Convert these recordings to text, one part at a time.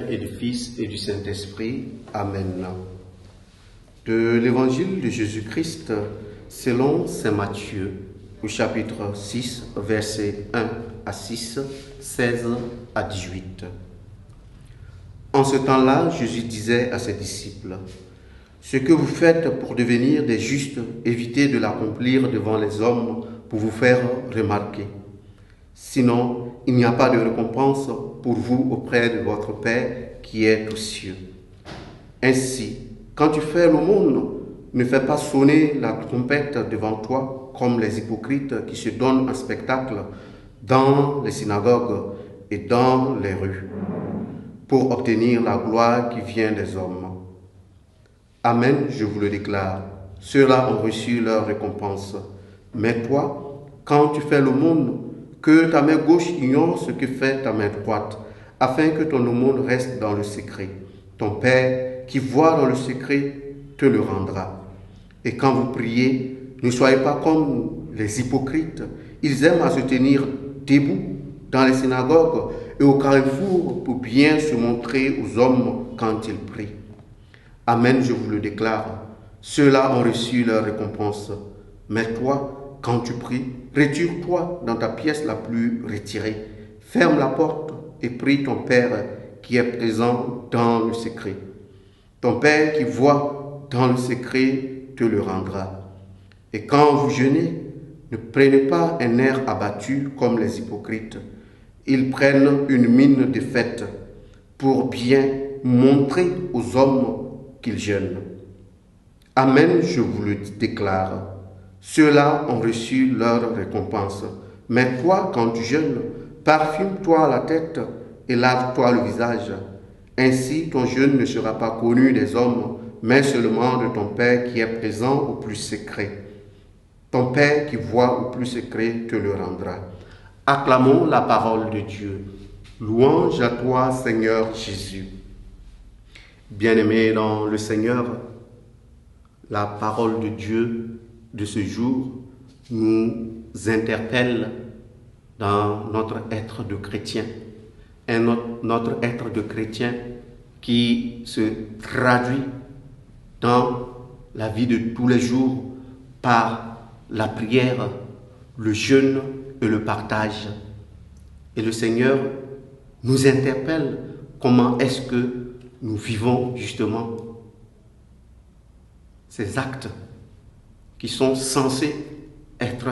Père et du Fils et du Saint-Esprit. Amen. De l'Évangile de Jésus-Christ selon saint Matthieu, au chapitre 6, versets 1 à 6, 16 à 18. En ce temps-là, Jésus disait à ses disciples, « Ce que vous faites pour devenir des justes, évitez de l'accomplir devant les hommes pour vous faire remarquer. Sinon, il n'y a pas de récompense pour vous auprès de votre Père qui est aux cieux. Ainsi, quand tu fais l'aumône, ne fais pas sonner la trompette devant toi comme les hypocrites qui se donnent un spectacle dans les synagogues et dans les rues, pour obtenir la gloire qui vient des hommes. Amen, je vous le déclare, ceux-là ont reçu leur récompense. Mais toi, quand tu fais l'aumône, que ta main gauche ignore ce que fait ta main droite, afin que ton aumône reste dans le secret. Ton Père, qui voit dans le secret, te le rendra. Et quand vous priez, ne soyez pas comme les hypocrites. Ils aiment à se tenir debout dans les synagogues et au carrefour pour bien se montrer aux hommes quand ils prient. Amen, je vous le déclare, ceux-là ont reçu leur récompense. Mais toi, quand tu pries, retire-toi dans ta pièce la plus retirée. Ferme la porte et prie ton Père qui est présent dans le secret. Ton Père qui voit dans le secret te le rendra. Et quand vous jeûnez, ne prenez pas un air abattu comme les hypocrites. Ils prennent une mine de fête pour bien montrer aux hommes qu'ils jeûnent. Amen, je vous le déclare. Ceux-là ont reçu leur récompense. Mais toi, quand tu jeûnes, parfume-toi la tête et lave-toi le visage. Ainsi, ton jeûne ne sera pas connu des hommes, mais seulement de ton Père qui est présent au plus secret. Ton Père qui voit au plus secret te le rendra. Acclamons la parole de Dieu. Louange à toi, Seigneur Jésus. Bien-aimés dans le Seigneur, la parole de Dieu de ce jour nous interpelle dans notre être de chrétien. Notre être de chrétien qui se traduit dans la vie de tous les jours par la prière, le jeûne et le partage. Et le Seigneur nous interpelle comment est-ce que nous vivons justement ces actes qui sont censés être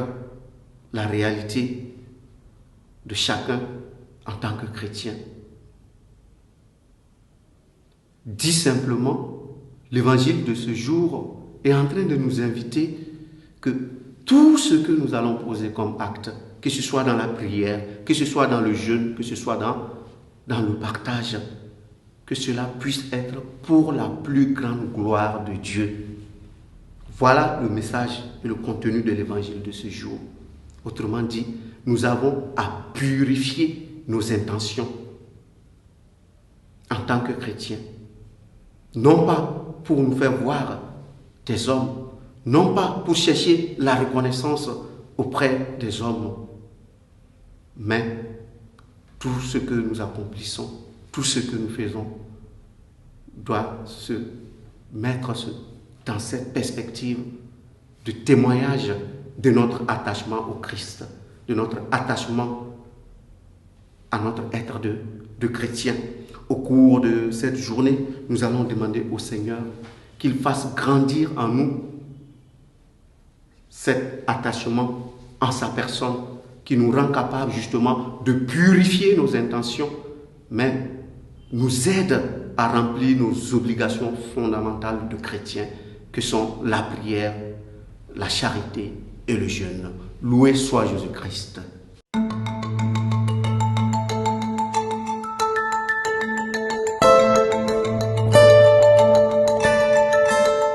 la réalité de chacun en tant que chrétien. Dit simplement, l'évangile de ce jour est en train de nous inviter que tout ce que nous allons poser comme acte, que ce soit dans la prière, que ce soit dans le jeûne, que ce soit dans le partage, que cela puisse être pour la plus grande gloire de Dieu. Voilà le message et le contenu de l'évangile de ce jour. Autrement dit, nous avons à purifier nos intentions en tant que chrétiens. Non pas pour nous faire voir des hommes, non pas pour chercher la reconnaissance auprès des hommes, mais tout ce que nous accomplissons, tout ce que nous faisons doit se mettre dans cette perspective de témoignage de notre attachement au Christ, de notre attachement à notre être de chrétien. Au cours de cette journée, nous allons demander au Seigneur qu'il fasse grandir en nous cet attachement en sa personne qui nous rend capables justement de purifier nos intentions, mais nous aide à remplir nos obligations fondamentales de chrétiens que sont la prière, la charité et le jeûne. Loué soit Jésus-Christ.